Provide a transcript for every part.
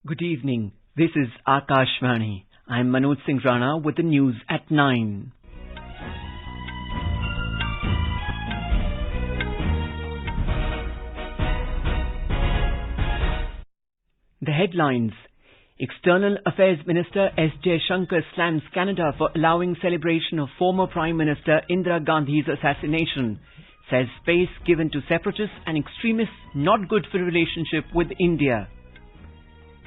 Good evening. This is Akashvani. I'm Manoj Singh Rana with the news at 9. The headlines. External Affairs Minister S. Jaishankar slams Canada for allowing celebration of former Prime Minister Indira Gandhi's assassination. Says space given to separatists and extremists not good for relationship with India.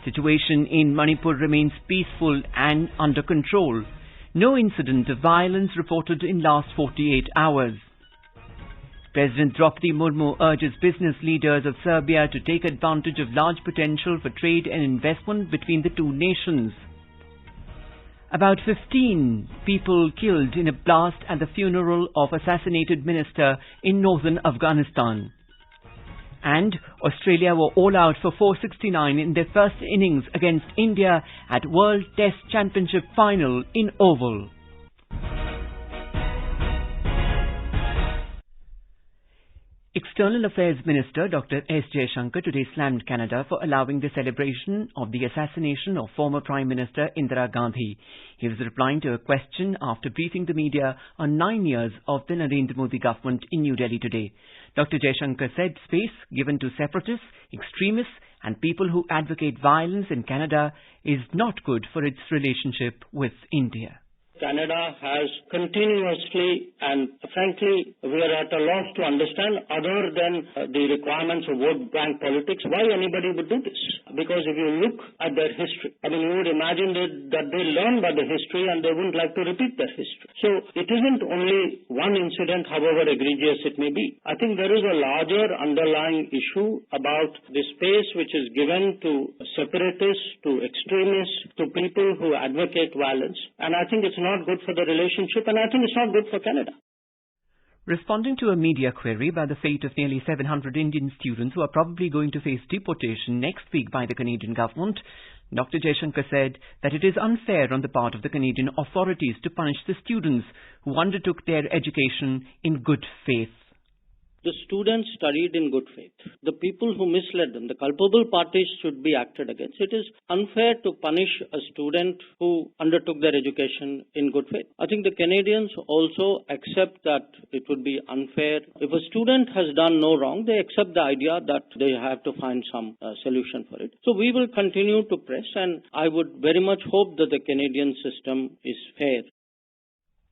Situation in Manipur remains peaceful and under control. No incident of violence reported in last 48 hours. President Draupadi Murmu urges business leaders of Serbia to take advantage of large potential for trade and investment between the two nations. About 15 people killed in a blast at the funeral of assassinated minister in northern Afghanistan. And Australia were all out for 469 in their first innings against India at World Test Championship final in Oval. External Affairs Minister Dr. S. Jaishankar today slammed Canada for allowing the celebration of the assassination of former Prime Minister Indira Gandhi. He was replying to a question after briefing the media on 9 years of the Narendra Modi government in New Delhi today. Dr. Jaishankar said space given to separatists, extremists and people who advocate violence in Canada is not good for its relationship with India. Canada has continuously and frankly we are at a loss to understand other than the requirements of vote bank politics why anybody would do this. Because if you look at their history, you would imagine that they learn by the history and they wouldn't like to repeat their history. So it isn't only one incident, however egregious it may be. I think there is a larger underlying issue about the space which is given to separatists, to extremists, to people who advocate violence. And I think it's not good for the relationship, and I think it's not good for Canada. Responding to a media query about the fate of nearly 700 Indian students who are probably going to face deportation next week by the Canadian government, Dr. Jaishankar said that it is unfair on the part of the Canadian authorities to punish the students who undertook their education in good faith. The students studied in good faith. The people who misled them, the culpable parties should be acted against. It is unfair to punish a student who undertook their education in good faith. I think the Canadians also accept that it would be unfair. If a student has done no wrong, they accept the idea that they have to find some solution for it. So we will continue to press, and I would very much hope that the Canadian system is fair.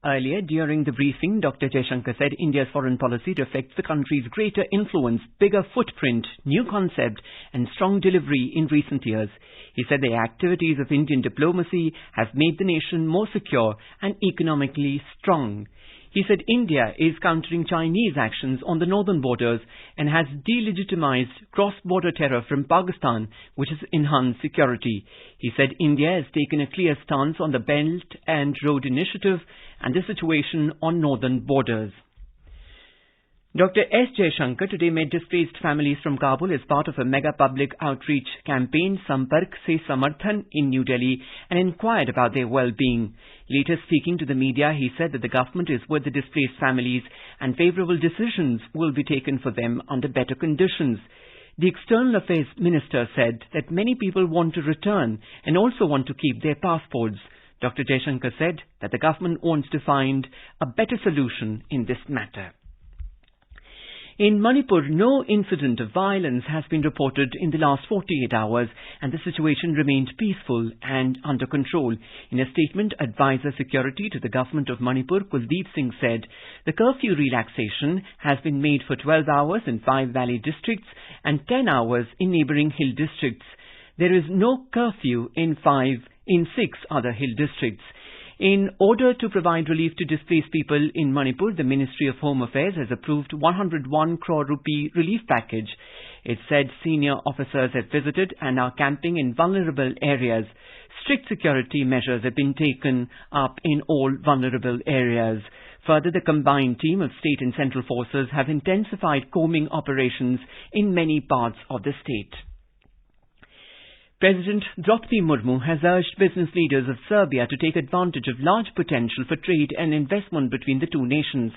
Earlier, during the briefing, Dr. Jaishankar said India's foreign policy reflects the country's greater influence, bigger footprint, new concept and strong delivery in recent years. He said the activities of Indian diplomacy have made the nation more secure and economically strong. He said India is countering Chinese actions on the northern borders and has delegitimized cross-border terror from Pakistan, which has enhanced security. He said India has taken a clear stance on the Belt and Road Initiative and the situation on northern borders. Dr. S. Jaishankar today met displaced families from Kabul as part of a mega public outreach campaign Sampark Se Samarthan in New Delhi and inquired about their well-being. Later speaking to the media, he said that the government is with the displaced families and favourable decisions will be taken for them under better conditions. The External Affairs Minister said that many people want to return and also want to keep their passports. Dr. Jaishankar said that the government wants to find a better solution in this matter. In Manipur, no incident of violence has been reported in the last 48 hours and the situation remained peaceful and under control. In a statement, Advisor Security to the Government of Manipur, Kuldeep Singh said the curfew relaxation has been made for 12 hours in 5 valley districts and 10 hours in neighbouring hill districts. There is no curfew in 6 other hill districts. In order to provide relief to displaced people in Manipur, the Ministry of Home Affairs has approved 101 crore rupee relief package. It said senior officers have visited and are camping in vulnerable areas. Strict security measures have been taken up in all vulnerable areas. Further, the combined team of state and central forces have intensified combing operations in many parts of the state. President Draupadi Murmu has urged business leaders of Serbia to take advantage of large potential for trade and investment between the two nations.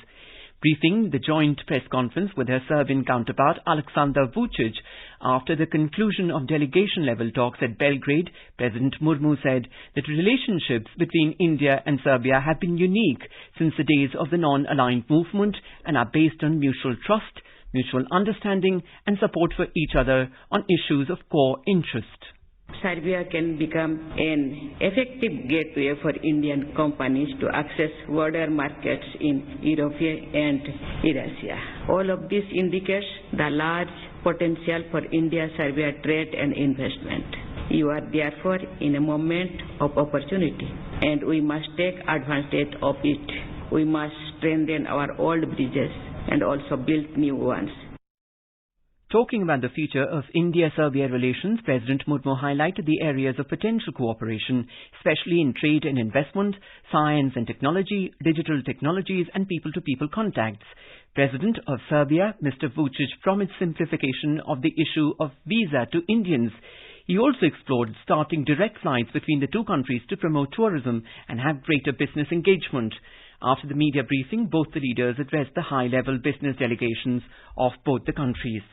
Briefing the joint press conference with her Serbian counterpart Aleksandar Vučić after the conclusion of delegation-level talks at Belgrade, President Murmu said that relationships between India and Serbia have been unique since the days of the non-aligned movement and are based on mutual trust, mutual understanding and support for each other on issues of core interest. Serbia can become an effective gateway for Indian companies to access wider markets in Europe and Eurasia. All of this indicates the large potential for India-Serbia trade and investment. You are therefore in a moment of opportunity, and we must take advantage of it. We must strengthen our old bridges and also build new ones. Talking about the future of India-Serbia relations, President Murmu highlighted the areas of potential cooperation, especially in trade and investment, science and technology, digital technologies and people-to-people contacts. President of Serbia, Mr. Vučić, promised simplification of the issue of visa to Indians. He also explored starting direct flights between the two countries to promote tourism and have greater business engagement. After the media briefing, both the leaders addressed the high-level business delegations of both the countries.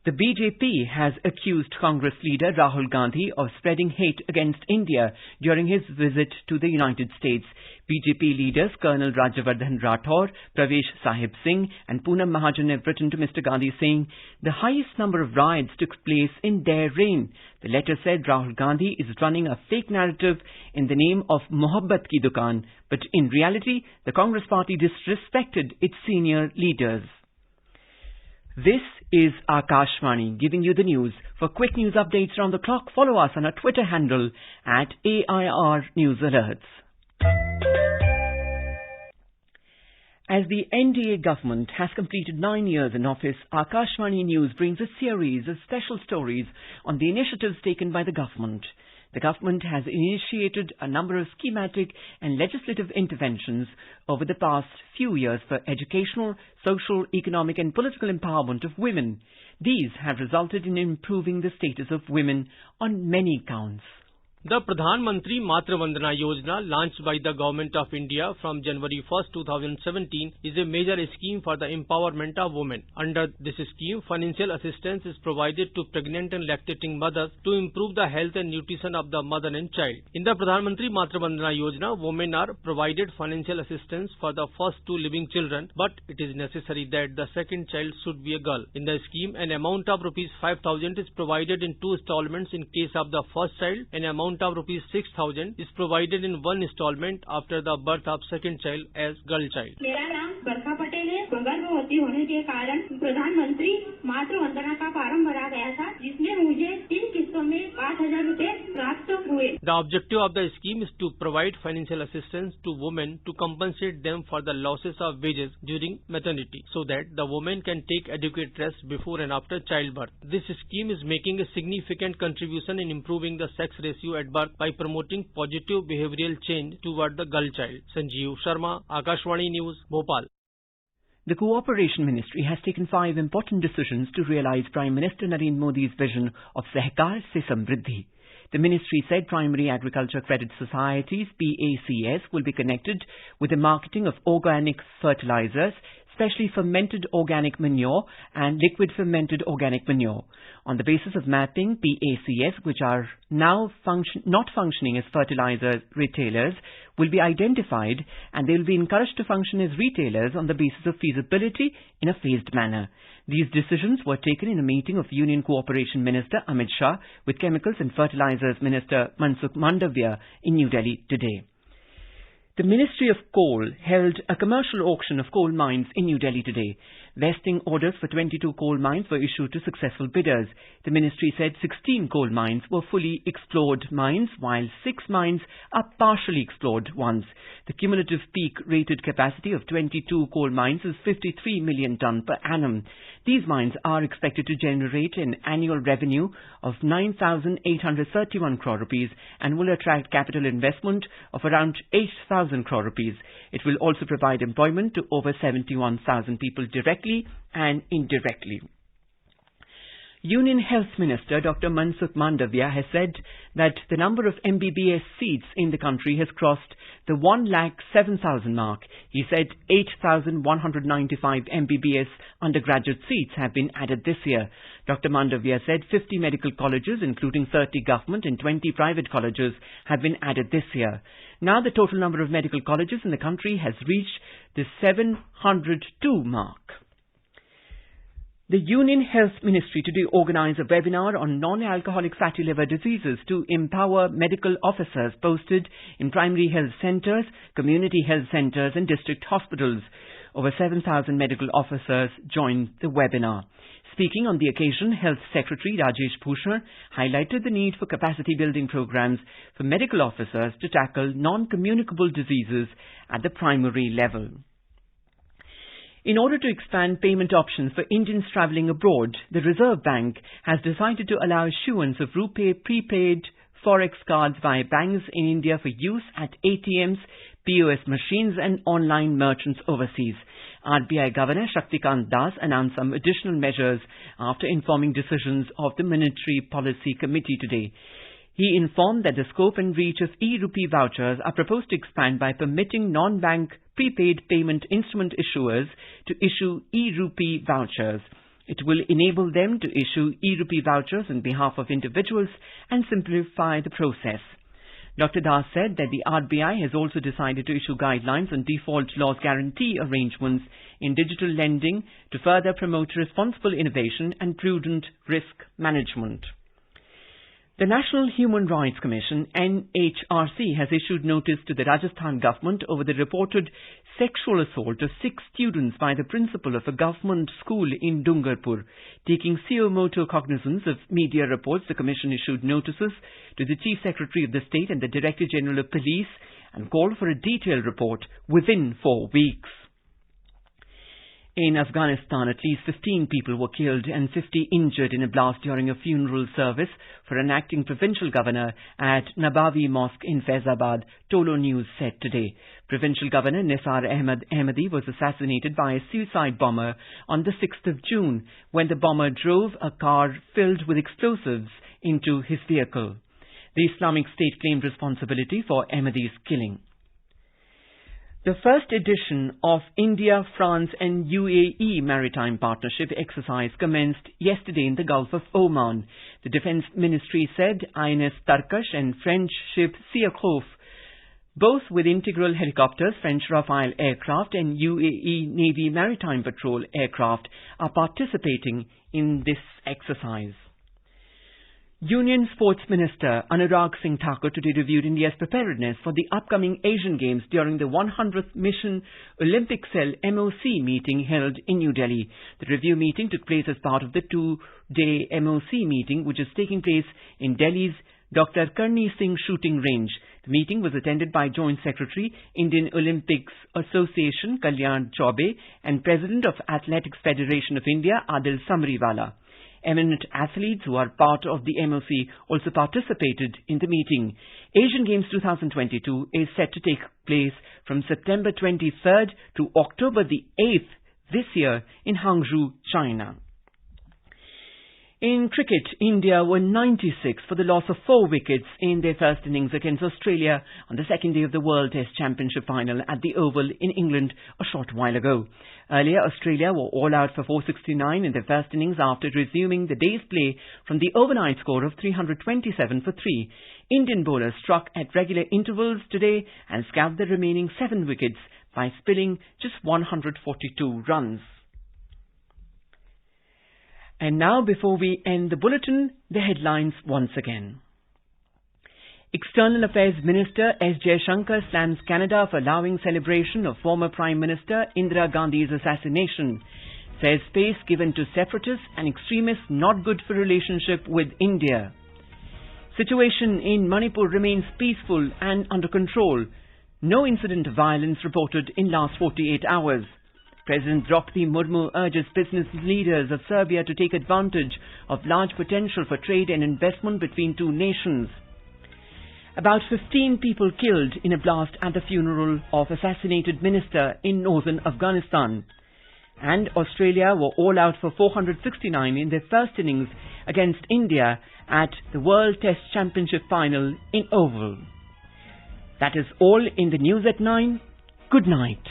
The BJP has accused Congress leader Rahul Gandhi of spreading hate against India during his visit to the United States. BJP leaders Colonel Rajyavardhan Rathore, Pravesh Sahib Singh and Poonam Mahajan have written to Mr. Gandhi saying the highest number of riots took place in their reign. The letter said Rahul Gandhi is running a fake narrative in the name of Mohabbat Ki Dukaan, but in reality the Congress party disrespected its senior leaders. This is Akashvani giving you the news. For quick news updates around the clock, follow us on our Twitter handle at AIR News Alerts. As the NDA government has completed 9 years in office, Akashvani News brings a series of special stories on the initiatives taken by the government. The government has initiated a number of schematic and legislative interventions over the past few years for educational, social, economic and political empowerment of women. These have resulted in improving the status of women on many counts. The Pradhan Mantri Matra Vandana Yojana, launched by the Government of India from January 1, 2017, is a major scheme for the empowerment of women. Under this scheme, financial assistance is provided to pregnant and lactating mothers to improve the health and nutrition of the mother and child. In the Pradhan Mantri Matra Vandana Yojana, women are provided financial assistance for the first 2 living children, but it is necessary that the second child should be a girl. In the scheme, an amount of Rs 5,000 is provided in 2 installments in case of the first child, an amount of Rs 6,000 is provided in 1 installment after the birth of second child as girl child. मेरा नाम बरखा पटेल है। गर्भवती होने के कारण प्रधानमंत्री मातृ वंदना का फॉर्म भरा गया था, जिसमें मुझे 3 किस्तों में 5,000 रुपए प्राप्त हुए। The objective of the scheme is to provide financial assistance to women to compensate them for the losses of wages during maternity, so that the woman can take adequate rest before and after childbirth. This scheme is making a significant contribution in improving the sex ratio at birth by promoting positive behavioral change toward the girl child. Sanjeev Sharma, Akashvani News, Bhopal. The Cooperation Ministry has taken 5 important decisions to realize Prime Minister Narendra Modi's vision of Sehkar se Samriddhi. The ministry said primary agriculture credit societies, PACS, will be connected with the marketing of organic fertilizers, especially fermented organic manure and liquid fermented organic manure. On the basis of mapping, PACS, which are now not functioning as fertilizer retailers, will be identified and they will be encouraged to function as retailers on the basis of feasibility in a phased manner. These decisions were taken in a meeting of Union Cooperation Minister Amit Shah with Chemicals and Fertilizers Minister Mansukh Mandavia in New Delhi today. The Ministry of Coal held a commercial auction of coal mines in New Delhi today. Vesting orders for 22 coal mines were issued to successful bidders. The ministry said 16 coal mines were fully explored mines, while 6 mines are partially explored ones. The cumulative peak rated capacity of 22 coal mines is 53 million tonne per annum. These mines are expected to generate an annual revenue of 9,831 crore rupees and will attract capital investment of around 8,000 crore rupees. It will also provide employment to over 71,000 people directly and indirectly. Union Health Minister Dr. Mansukh Mandavia has said that the number of MBBS seats in the country has crossed the 107,000 mark. He said 8,195 MBBS undergraduate seats have been added this year. Dr. Mandavia said 50 medical colleges, including 30 government and 20 private colleges, have been added this year. Now the total number of medical colleges in the country has reached the 702 mark. The Union Health Ministry today organised a webinar on non-alcoholic fatty liver diseases to empower medical officers posted in primary health centres, community health centres and district hospitals. Over 7,000 medical officers joined the webinar. Speaking on the occasion, Health Secretary Rajesh Bhushan highlighted the need for capacity building programs for medical officers to tackle non-communicable diseases at the primary level. In order to expand payment options for Indians travelling abroad, the Reserve Bank has decided to allow issuance of RuPay prepaid forex cards by banks in India for use at ATMs, POS machines and online merchants overseas. RBI Governor Shaktikant Das announced some additional measures after informing decisions of the Monetary Policy Committee today. He informed that the scope and reach of e-rupee vouchers are proposed to expand by permitting non-bank prepaid payment instrument issuers to issue e-rupee vouchers. It will enable them to issue e-rupee vouchers on behalf of individuals and simplify the process. Dr. Das said that the RBI has also decided to issue guidelines on default loss guarantee arrangements in digital lending to further promote responsible innovation and prudent risk management. The National Human Rights Commission, NHRC, has issued notice to the Rajasthan government over the reported sexual assault of 6 students by the principal of a government school in Dungarpur. Taking suo motu cognizance of media reports, the commission issued notices to the Chief Secretary of the State and the Director General of Police and called for a detailed report within 4 weeks. In Afghanistan, at least 15 people were killed and 50 injured in a blast during a funeral service for an acting provincial governor at Nabawi Mosque in Faizabad, Tolo News said today. Provincial Governor Nisar Ahmadi was assassinated by a suicide bomber on the 6th of June when the bomber drove a car filled with explosives into his vehicle. The Islamic State claimed responsibility for Ahmadi's killing. The first edition of India, France and UAE Maritime Partnership exercise commenced yesterday in the Gulf of Oman. The Defence Ministry said INS Tarkash and French ship Siakof, both with integral helicopters, French Rafale aircraft and UAE Navy Maritime Patrol aircraft, are participating in this exercise. Union Sports Minister Anurag Singh Thakur today reviewed India's preparedness for the upcoming Asian Games during the 100th Mission Olympic Cell MOC meeting held in New Delhi. The review meeting took place as part of the 2-day MOC meeting which is taking place in Delhi's Dr. Karni Singh Shooting Range. The meeting was attended by Joint Secretary, Indian Olympics Association Kalyan Chaube and President of Athletics Federation of India Adil Samriwala. Eminent athletes who are part of the MOC also participated in the meeting. Asian Games 2022 is set to take place from September 23rd to October the 8th this year in Hangzhou, China. In cricket, India were 96 for the loss of 4 wickets in their first innings against Australia on the second day of the World Test Championship final at the Oval in England a short while ago. Earlier, Australia were all out for 469 in their first innings after resuming the day's play from the overnight score of 327 for 3. Indian bowlers struck at regular intervals today and scalped the remaining 7 wickets by spilling just 142 runs. And now, before we end the bulletin, the headlines once again. External Affairs Minister S. Jaishankar slams Canada for allowing celebration of former Prime Minister Indira Gandhi's assassination. Says space given to separatists and extremists not good for relationship with India. Situation in Manipur remains peaceful and under control. No incident of violence reported in last 48 hours. President Draupadi Murmu urges business leaders of Serbia to take advantage of large potential for trade and investment between two nations. About 15 people killed in a blast at the funeral of assassinated minister in northern Afghanistan. And Australia were all out for 469 in their first innings against India at the World Test Championship final in Oval. That is all in the news at 9. Good night.